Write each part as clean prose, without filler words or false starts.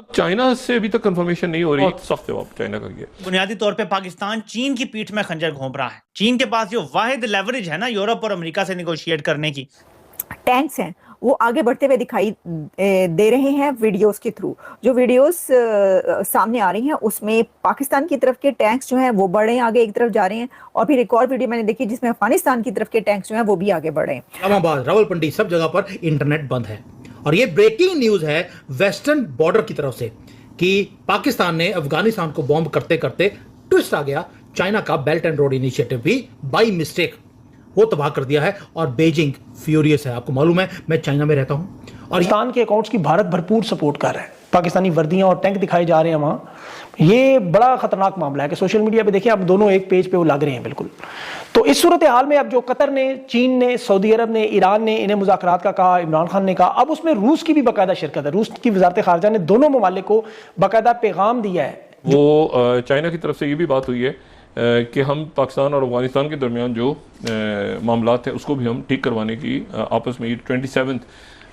अब चाइना से अभी तक कंफर्मेशन नहीं हो रही। सख्त जवाब चाइना का ये बुनियादी तौर पे पाकिस्तान चीन की पीठ में खंजर घोंप रहा है। चीन के पास जो वाहिद लेवरेज है ना यूरोप और अमेरिका से निगोशिएट करने की, टैंक्स हैं, वो आगे बढ़ते हुए दिखाई दे रहे हैं वीडियोस के थ्रू। जो वीडियोस सामने आ रही हैं उसमें पाकिस्तान की तरफ के टैंक्स जो हैं वो बढ़ रहे हैं, आगे एक तरफ जा रहे हैं। और फिर एक और वीडियो मैंने देखी जिसमें अफगानिस्तान की तरफ के टैंक्स जो हैं वो भी आगे बढ़ रहे हैं। इस्लामाबाद, रावलपिंडी, सब जगह पर इंटरनेट बंद है। और ये ब्रेकिंग न्यूज है वेस्टर्न बॉर्डर की तरफ से कि पाकिस्तान ने अफगानिस्तान को बॉम्ब करते करते ट्विस्ट आ गया। चाइना का बेल्ट एंड रोड इनिशिएटिव भी बाई मिस्टेक वो तबाह कर दिया है और बीजिंग फ्यूरियस है। आपको मालूम है मैं चाइना में रहता हूं और पाकिस्तान के अकाउंट्स की भारत भरपूर सपोर्ट कर रहा है। पाकिस्तानी वर्दियां और टैंक दिखाए जा रहे हैं वहां। ये बड़ा खतरनाक मामला है कि सोशल मीडिया पे देखिए आप दोनों एक पेज पे वो लग रहे हैं बिल्कुल। तो इस सूरत हाल में अब जो कतर ने, चीन ने, सऊदी अरब ने, ईरान ने इन्हें मुज़ाकरात का कहा, इमरान खान ने कहा, अब उसमें रूस की भी बाकायदा शिरकत है। रूस की वजारत खारजा ने दोनों ममालिक को बाकायदा पैगाम दिया है। वो चाइना की तरफ से ये भी बात हुई है कि हम पाकिस्तान और अफगानिस्तान के दरमियान जो मामलात है उसको भी हम ठीक करवाने की आपस में 27th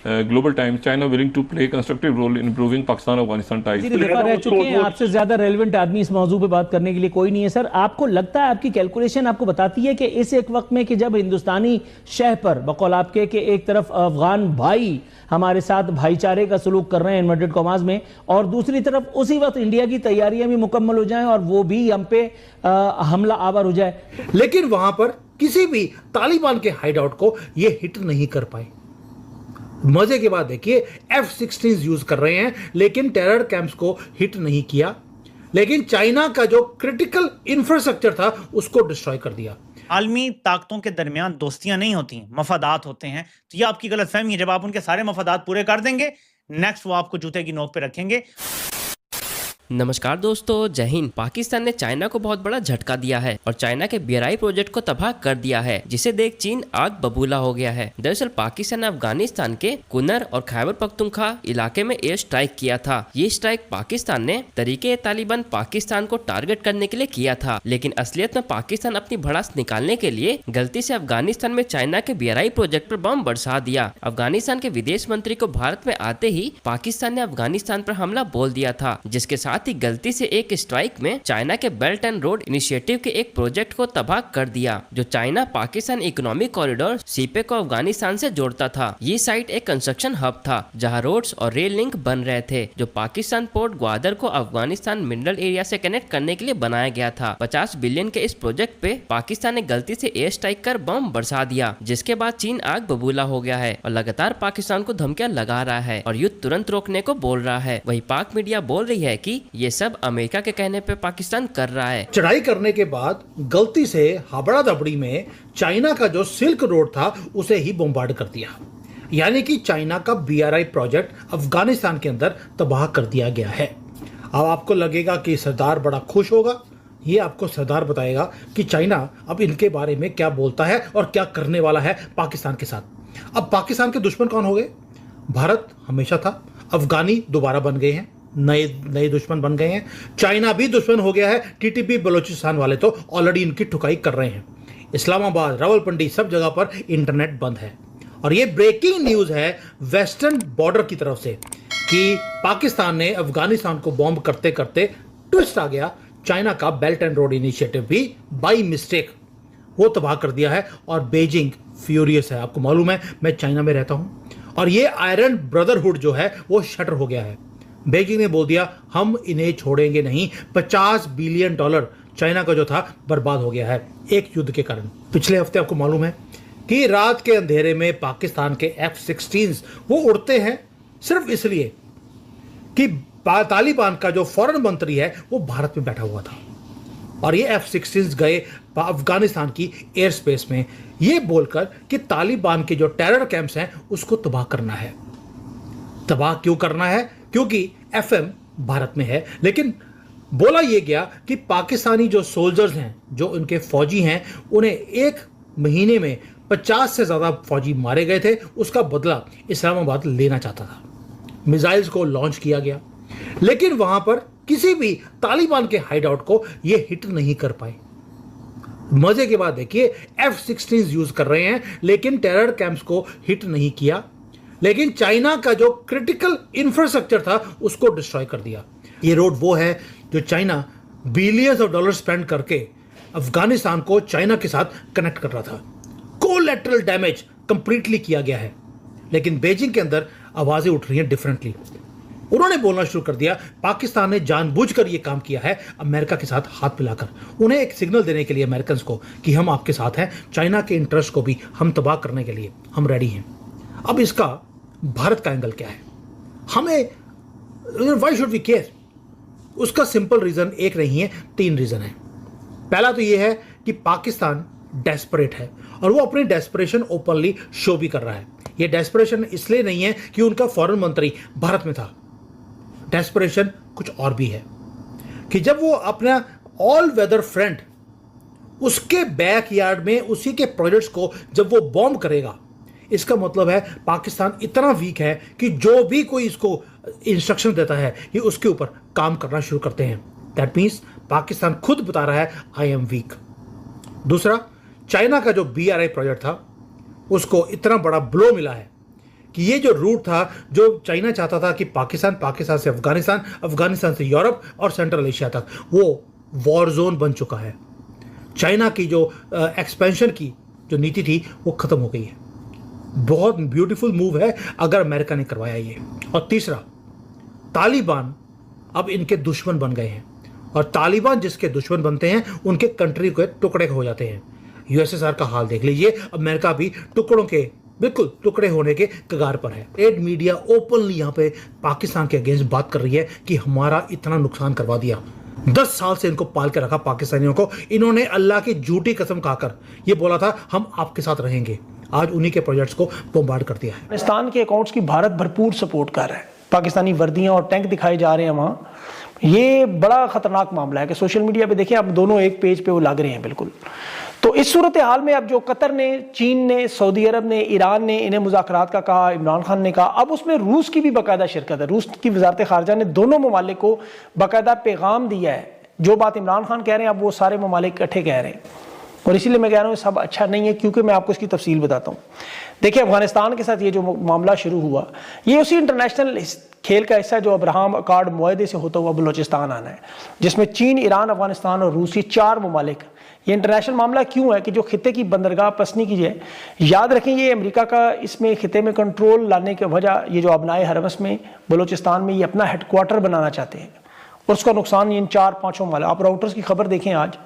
Global Times China willing to play constructive role in improving Pakistan Afghanistan ties. दफा रह चुके हैं, आपसे ज्यादा रेलेवेंट आदमी इस मौजू पे बात करने के लिए कोई नहीं है। सर, आपको लगता है, आपकी कैलकुलेशन आपको बताती है कि इस एक वक्त में कि जब हिंदुस्तानी शह पर बकौल आपके कि एक तरफ अफगान भाई हमारे साथ भाईचारे का सलूक कर रहे हैं इन्वर्टेड कॉमास में, और दूसरी तरफ उसी वक्त इंडिया की तैयारियां भी मुकम्मल हो जाएं और वो भी हम पे हमला आवर हो जाए, लेकिन वहां पर किसी भी तालिबान के हाइडआउट को ये हिट नहीं कर पाए। मजे की बात देखिए, F-16 यूज कर रहे हैं लेकिन टेरर कैंप्स को हिट नहीं किया। लेकिन चाइना का जो क्रिटिकल इंफ्रास्ट्रक्चर था उसको डिस्ट्रॉय कर दिया। आलमी ताकतों के दरमियान दोस्तियां नहीं होती हैं, मफादात होते हैं। तो ये आपकी गलतफहमी है। जब आप उनके सारे मफादात पूरे कर देंगे, नेक्स्ट वो आपको जूते की नोक पे रखेंगे। नमस्कार दोस्तों, जय हिंद। पाकिस्तान ने चाइना को बहुत बड़ा झटका दिया है और चाइना के BRI प्रोजेक्ट को तबाह कर दिया है, जिसे देख चीन आग बबूला हो गया है। दरअसल पाकिस्तान ने अफगानिस्तान के कुनर और खैबर पख्तूनख्वा इलाके में एयर स्ट्राइक किया था। ये स्ट्राइक पाकिस्तान ने तरीके तालिबान पाकिस्तान को टारगेट करने के लिए किया था, लेकिन असलियत में पाकिस्तान अपनी भड़ास निकालने के लिए गलती से अफगानिस्तान में चाइना के BRI प्रोजेक्ट पर बम बरसा दिया। अफगानिस्तान के विदेश मंत्री को भारत में आते ही पाकिस्तान ने अफगानिस्तान पर हमला बोल दिया था, जिसके साथ ही गलती से एक स्ट्राइक में चाइना के बेल्ट एंड रोड इनिशिएटिव के एक प्रोजेक्ट को तबाह कर दिया, जो चाइना पाकिस्तान इकोनॉमिक कॉरिडोर सीपे को अफगानिस्तान से जोड़ता था। ये साइट एक कंस्ट्रक्शन हब था जहां रोड्स और रेल लिंक बन रहे थे, जो पाकिस्तान पोर्ट ग्वादर को अफगानिस्तान मिनरल एरिया से कनेक्ट करने के लिए बनाया गया था। 50 बिलियन के इस प्रोजेक्ट पे पाकिस्तान ने गलती से एयर स्ट्राइक कर बम बरसा दिया, जिसके बाद चीन आग बबूला हो गया है और लगातार पाकिस्तान को धमकियां लगा रहा है और युद्ध तुरंत रोकने को बोल रहा है। वही पाक मीडिया बोल रही है कि ये सब अमेरिका के कहने पे पाकिस्तान कर रहा है। चढ़ाई करने के बाद गलती से हबड़ा दबड़ी में चाइना का जो सिल्क रोड था उसे ही बम्बार्ड कर दिया, यानी कि चाइना का BRI प्रोजेक्ट अफगानिस्तान के अंदर तबाह कर दिया गया है। अब आपको लगेगा कि सरदार बड़ा खुश होगा। ये आपको सरदार बताएगा कि चाइना अब इनके बारे में क्या बोलता है और क्या करने वाला है पाकिस्तान के साथ। अब पाकिस्तान के दुश्मन कौन हो गए? भारत हमेशा था, अफगानी दोबारा बन गए हैं, नए दुश्मन बन गए हैं। चाइना भी दुश्मन हो गया है। TTP बलोचिस्तान वाले तो ऑलरेडी इनकी ठुकाई कर रहे हैं। इस्लामाबाद, रावलपिंडी, सब जगह पर इंटरनेट बंद है। और ये ब्रेकिंग न्यूज है वेस्टर्न बॉर्डर की तरफ से कि पाकिस्तान ने अफगानिस्तान को बॉम्ब करते करते ट्विस्ट आ गया। चाइना का बेल्ट एंड रोड इनिशिएटिव भी बाई मिस्टेक वो तबाह कर दिया है और बीजिंग फ्यूरियस है। आपको मालूम है मैं चाइना में रहता हूं और ये आयरन ब्रदरहुड जो है वो शटर हो गया है। बीजिंग ने बोल दिया हम इन्हें छोड़ेंगे नहीं। $50 बिलियन चाइना का जो था बर्बाद हो गया है एक युद्ध के कारण। पिछले हफ्ते आपको मालूम है कि रात के अंधेरे में पाकिस्तान के F-16 वो उड़ते हैं सिर्फ इसलिए कि तालिबान का जो फॉरेन मंत्री है वो भारत में बैठा हुआ था और ये F-16 गए अफगानिस्तान की एयर स्पेस में ये बोलकर कि तालिबान के जो टेरर कैंप्स हैं उसको तबाह करना है। तबाह क्यों करना है? क्योंकि FM भारत में है। लेकिन बोला यह गया कि पाकिस्तानी जो सोल्जर्स हैं, जो उनके फौजी हैं, उन्हें एक महीने में 50 से ज्यादा फौजी मारे गए थे। उसका बदला इस्लामाबाद लेना चाहता था। मिसाइल्स को लॉन्च किया गया, लेकिन वहां पर किसी भी तालिबान के हाइडआउट को यह हिट नहीं कर पाए। मजे की बात देखिए, F-16 यूज कर रहे हैं लेकिन टेरर कैंप्स को हिट नहीं किया। लेकिन चाइना का जो क्रिटिकल इंफ्रास्ट्रक्चर था उसको डिस्ट्रॉय कर दिया। ये रोड वो है जो China billions of dollar spend करके अफगानिस्तान को चाइना के साथ कनेक्ट कर रहा था। कोलैटरल डैमेज कंप्लीटली किया गया है, लेकिन बीजिंग के अंदर आवाजें उठ रही हैं डिफरेंटली। उन्होंने बोलना शुरू कर दिया पाकिस्तान ने जानबूझकर यह काम किया है अमेरिका के साथ हाथ मिलाकर, उन्हें एक सिग्नल देने के लिए अमेरिकन को कि हम आपके साथ हैं, चाइना के इंटरेस्ट को भी हम तबाह करने के लिए हम रेडी हैं। अब इसका भारत का एंगल क्या है, हमें व्हाई शुड वी केयर? उसका सिंपल रीजन एक नहीं है, 3 रीजन है। पहला तो यह है कि पाकिस्तान डेस्परेट है और वो अपनी डेस्परेशन ओपनली शो भी कर रहा है। ये डेस्परेशन इसलिए नहीं है कि उनका फॉरेन मंत्री भारत में था, डेस्परेशन कुछ और भी है कि जब वो अपना ऑल वेदर फ्रेंड उसके बैकयार्ड में उसी के प्रोजेक्ट्स को जब वो बॉम्ब करेगा, इसका मतलब है पाकिस्तान इतना वीक है कि जो भी कोई इसको इंस्ट्रक्शन देता है ये उसके ऊपर काम करना शुरू करते हैं। दैट मीन्स पाकिस्तान खुद बता रहा है आई एम वीक। दूसरा, चाइना का जो BRI प्रोजेक्ट था उसको इतना बड़ा ब्लो मिला है कि ये जो रूट था जो चाइना चाहता था कि पाकिस्तान से अफगानिस्तान, अफगानिस्तान से यूरोप और सेंट्रल एशिया तक, वो वॉर जोन बन चुका है। चाइना की जो एक्सपेंशन की जो नीति थी वो खत्म हो गई है। बहुत ब्यूटीफुल मूव है अगर अमेरिका ने करवाया ये। और तीसरा, तालिबान अब इनके दुश्मन बन गए हैं और तालिबान जिसके दुश्मन बनते हैं उनके कंट्री के टुकड़े हो जाते हैं। USSR का हाल देख लीजिए, अमेरिका भी टुकड़ों के बिल्कुल टुकड़े होने के कगार पर है। ट्रेड मीडिया ओपनली यहाँ पे पाकिस्तान के अगेंस्ट बात कर रही है कि हमारा इतना नुकसान करवा दिया, 10 साल से इनको पाल के रखा पाकिस्तानियों को, इन्होंने अल्लाह की झूठी कसम खाकर ये बोला था हम आपके साथ रहेंगे, आज उन्हीं के प्रोजेक्ट्स को बम्बार्ड कर दिया है। पाकिस्तान के अकाउंट्स की भारत भरपूर सपोर्ट कर रहा है। पाकिस्तानी वर्दियां और टैंक दिखाए जा रहे हैं वहाँ। ये बड़ा खतरनाक मामला है कि सोशल मीडिया पे देखिए, अब दोनों एक पेज पे वो लग रहे हैं बिल्कुल। तो इस सूरत हाल में अब जो कतर ने, चीन ने, सऊदी अरब ने, ईरान ने इन्हें मुज़ाकरात का कहा, इमरान खान ने कहा, अब उसमें रूस की भी बाकायदा शिरकत है। रूस की वजारत खारजा ने दोनों ममालिक को बाकायदा पैगाम दिया है। जो बात इमरान खान कह रहे हैं अब वो सारे ममालिक इकट्ठे कह रहे हैं और इसीलिए मैं कह रहा हूँ सब अच्छा नहीं है, क्योंकि मैं आपको इसकी तफसील बताता हूँ। देखिए, अफगानिस्तान के साथ ये जो मामला शुरू हुआ ये उसी इंटरनेशनल खेल का हिस्सा जो अब्राहम अकार्ड मुआहदे से होता हुआ बलोचिस्तान आना है, जिसमें चीन, ईरान, अफगानिस्तान और रूस, ये 4 ममालिक। ये इंटरनेशनल मामला क्यों है कि जो खिते की बंदरगाह पसनी की है, याद रखें ये अमेरिका का इसमें खिते में कंट्रोल लाने की वजह, ये जो अबनाए हरमस में बलोचिस्तान में ये अपना हेडक्वार्टर बनाना चाहते हैं और उसका नुकसान इन 4-5 ममालिक। आप राउटर्स की खबर देखें आज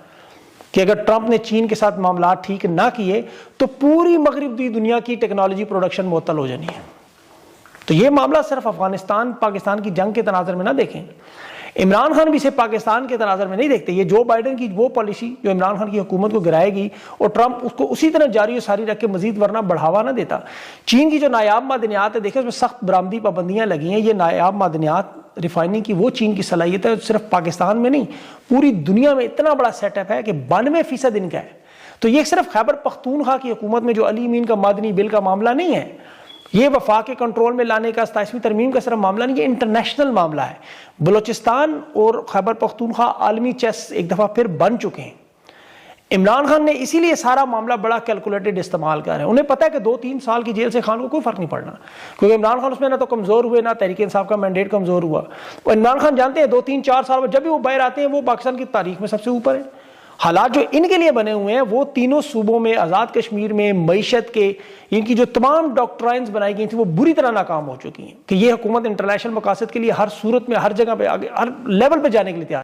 कि अगर ट्रंप ने चीन के साथ मामला ठीक ना किए तो पूरी मगरबी दुनिया की टेक्नोलॉजी प्रोडक्शन मुअत्तल हो जानी है। तो ये मामला सिर्फ अफगानिस्तान पाकिस्तान की जंग के तनाजर में ना देखें, इमरान खान भी इसे पाकिस्तान के तनाजर में नहीं देखते। ये जो बाइडन की वो पॉलिसी जो इमरान खान की हुकूमत को गिराएगी और ट्रंप उसको उसी तरह जारी और सारी रख के मजीद वरना बढ़ावा ना देता। चीन की जो नायाब मादनियात है, देखें उसमें सख्त बरामदी पाबंदियां लगी हैं। ये नायाब मादनियात रिफाइनिंग की वो चीन की सलाहियत है, सिर्फ पाकिस्तान में नहीं पूरी दुनिया में इतना बड़ा सेटअप है कि 92% इनका है। तो ये सिर्फ खैबर पख्तूनख्वा की हुकूमत में जो अली मीन का मादनी बिल का मामला नहीं है, ये वफाक के कंट्रोल में लाने का 27वीं तरमीम का सिर्फ मामला नहीं, ये इंटरनेशनल मामला है। बलोचिस्तान और खैबर पख्तूनख्वा आलमी चेस एक दफ़ा फिर बन चुके हैं। इमरान खान ने इसीलिए सारा मामला बड़ा कैलकुलेटेड इस्तेमाल कर रहे हैं। उन्हें पता है कि 2-3 साल की जेल से खान को कोई फर्क नहीं पड़ना, क्योंकि इमरान खान उसमें ना तो कमजोर हुए ना तहरीक इंसाफ का मैंडेट कमजोर हुआ। और इमरान खान जानते हैं 2-3-4 साल में जब भी वो बाहर आते हैं वो पाकिस्तान की तारीख में सबसे ऊपर है। हालात जो इनके लिए बने हुए हैं वो तीनों सूबों में, आज़ाद कश्मीर में, मईशत के, इनकी जो तमाम डॉक्ट्राइन्स बनाई गई थी वो बुरी तरह नाकाम हो चुकी हैं कि ये हुकूमत इंटरनेशनल मकासद के लिए हर सूरत में, हर जगह पे, आगे हर लेवल पे जाने के लिए तैयार